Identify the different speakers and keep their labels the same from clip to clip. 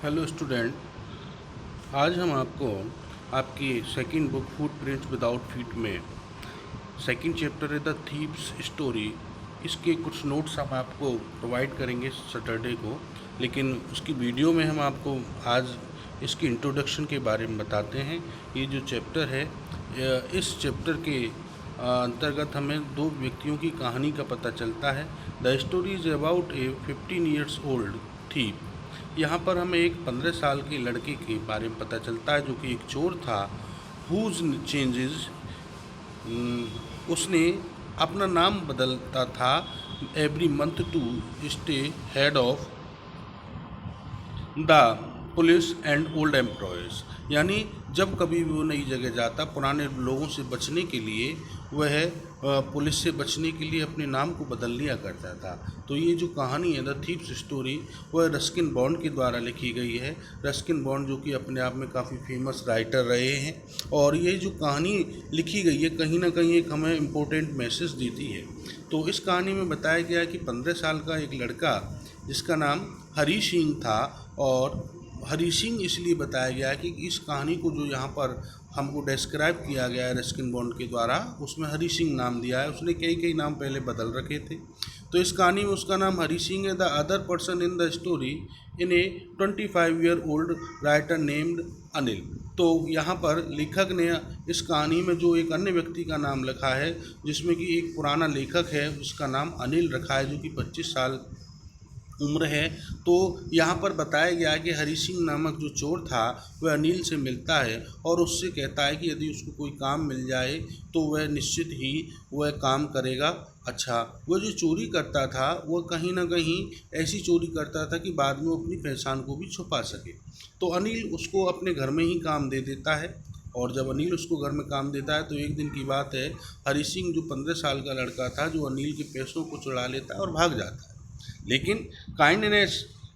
Speaker 1: Hello student. आज हम आपको आपकी second book footprints without feet में सेकंड चैप्टर है द थीव्स स्टोरी। इसके कुछ नोट्स हम आपको प्रोवाइड करेंगे सैटरडे को, लेकिन उसकी वीडियो में हम आपको आज इसकी इंट्रोडक्शन के बारे में बताते हैं। ये जो चैप्टर है, इस चैप्टर के अंतर्गत हमें दो व्यक्तियों की कहानी का पता चलता है। The story is about A 15 years old thief. यहाँ पर हमें एक 15 साल के लड़के के बारे में पता चलता है जो कि एक चोर था। हुज चेंजेस, उसने अपना नाम बदलता था every month to stay head of the police and old employees. यानी जब कभी भी वो नई जगह जाता, पुराने लोगों से बचने के लिए वह पुलिस से बचने के लिए अपने नाम को बदल लिया करता था। तो ये जो कहानी है द थीव्स स्टोरी, वह रस्किन बॉन्ड के द्वारा लिखी गई है। रस्किन बॉन्ड जो कि अपने आप में काफ़ी फेमस राइटर रहे हैं, और ये जो कहानी लिखी गई है कहीं ना कहीं एक हमें इम्पोर्टेंट मैसेज देती है। तो इस कहानी में बताया गया है कि 15 साल का एक लड़का जिसका नाम हरी सिंह था, और हरी सिंह इसलिए बताया गया है कि इस कहानी को जो यहाँ पर हमको डिस्क्राइब किया गया है रस्किन बॉन्ड के द्वारा, उसमें हरी सिंह नाम दिया है। उसने कई नाम पहले बदल रखे थे। तो इस कहानी में उसका नाम हरी सिंह है। The other person in the story in A 25 year old writer named Anil. तो यहाँ पर लेखक ने इस कहानी में जो एक अन्य व्यक्ति का नाम लिखा है, जिसमें कि एक पुराना लेखक है, उसका नाम अनिल रखा है, जो कि 25 साल उम्र है। तो यहाँ पर बताया गया है कि हरी सिंह नामक जो चोर था वह अनिल से मिलता है और उससे कहता है कि यदि उसको कोई काम मिल जाए तो वह निश्चित ही वह काम करेगा। अच्छा, वह जो चोरी करता था वह कहीं ना कहीं ऐसी चोरी करता था कि बाद में वो अपनी पहचान को भी छुपा सके। तो अनिल उसको अपने घर में ही काम दे देता है, और जब अनिल उसको घर में काम देता है तो एक दिन की बात है, हरी सिंह जो 15 साल का लड़का था, जो अनिल के पैसों को चुरा लेता है और भाग जाता है। लेकिन kindness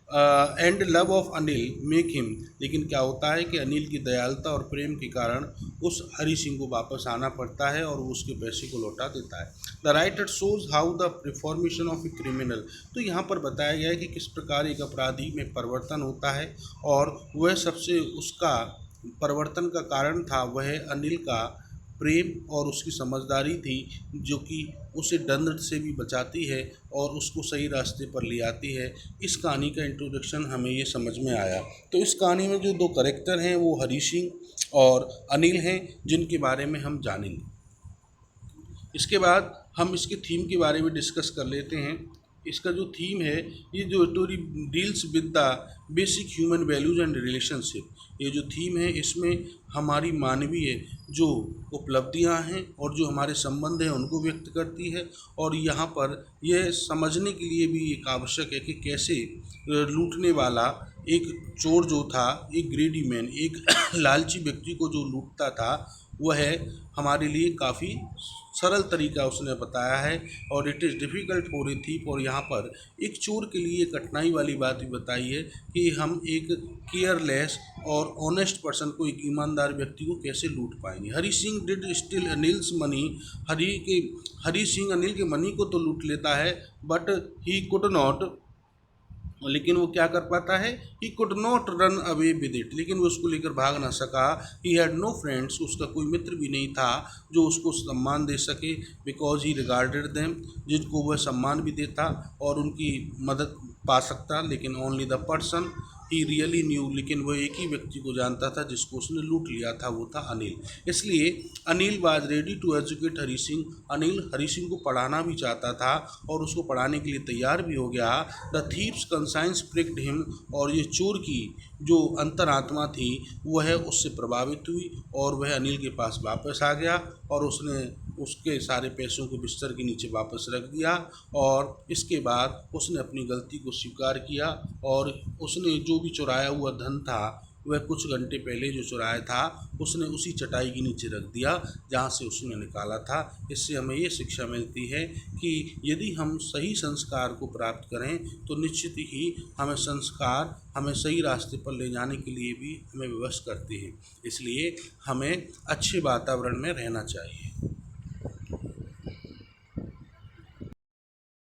Speaker 1: and love of Anil make him, लेकिन क्या होता है कि अनिल की दयालुता और प्रेम के कारण उस हरी सिंह को वापस आना पड़ता है और वो उसके पैसे को लौटा देता है। The writer shows how the reformation of a criminal. तो यहाँ पर बताया गया है कि किस प्रकार एक अपराधी में परिवर्तन होता है, और वह सबसे उसका परिवर्तन का कारण था वह अनिल का प्रेम और उसकी समझदारी थी, जो कि उसे दंड से भी बचाती है और उसको सही रास्ते पर ले आती है। इस कहानी का इंट्रोडक्शन हमें ये समझ में आया। तो इस कहानी में जो दो कैरेक्टर हैं वो हरी सिंह और अनिल हैं, जिनके बारे में हम जानेंगे। इसके बाद हम इसके थीम के बारे में डिस्कस कर लेते हैं। इसका जो थीम है, ये जो story deals with the basic human values and relationship. ये जो थीम है इसमें हमारी मानवीय जो उपलब्धियां हैं और जो हमारे संबंध हैं उनको व्यक्त करती है। और यहाँ पर यह समझने के लिए भी एक आवश्यक है कि कैसे लूटने वाला एक चोर जो था, एक ग्रेडी मैन, एक लालची व्यक्ति को जो लूटता था, वह हमारे लिए काफ़ी सरल तरीका उसने बताया है। और it is difficult for a thief, और यहाँ पर एक चोर के लिए कठिनाई वाली बात भी बताई है कि हम एक केयरलेस और ऑनेस्ट पर्सन को, एक ईमानदार व्यक्ति को कैसे लूट पाएंगे। Hari Singh did steal Anil's money. Hari Singh Anil के मनी को तो लूट लेता है, बट ही कुड नॉट, लेकिन वो क्या कर पाता है, he could not run away with it, लेकिन वो उसको लेकर भाग ना सका। ही हैड नो फ्रेंड्स, उसका कोई मित्र भी नहीं था जो उसको सम्मान दे सके, बिकॉज ही रिगार्डेड देम, जिनको वह सम्मान भी देता और उनकी मदद पा सकता, लेकिन only the person he really new, लेकिन वह एक ही व्यक्ति को जानता था जिसको उसने लूट लिया था, वो था अनिल। इसलिए Anil was ready to educate Hari Singh. Anil Hari Singh को पढ़ाना भी चाहता था और उसको पढ़ाने के लिए तैयार भी हो गया। द थीव्स कंसाइंस प्रिक्ड हिम, और ये चोर की जो अंतरात्मा थी वह उससे प्रभावित हुई और वह अनिल के पास वापस आ गया और उसने उसके सारे पैसों को बिस्तर के नीचे वापस रख दिया। और इसके बाद उसने अपनी गलती को स्वीकार किया और उसने जो भी चुराया हुआ धन था वह कुछ घंटे पहले जो चुराया था उसने उसी चटाई के नीचे रख दिया जहाँ से उसने निकाला था। इससे हमें ये शिक्षा मिलती है कि यदि हम सही संस्कार को प्राप्त करें तो निश्चित ही हमें संस्कार हमें सही रास्ते पर ले जाने के लिए भी हमें विवश करते हैं। इसलिए हमें अच्छे वातावरण में रहना चाहिए।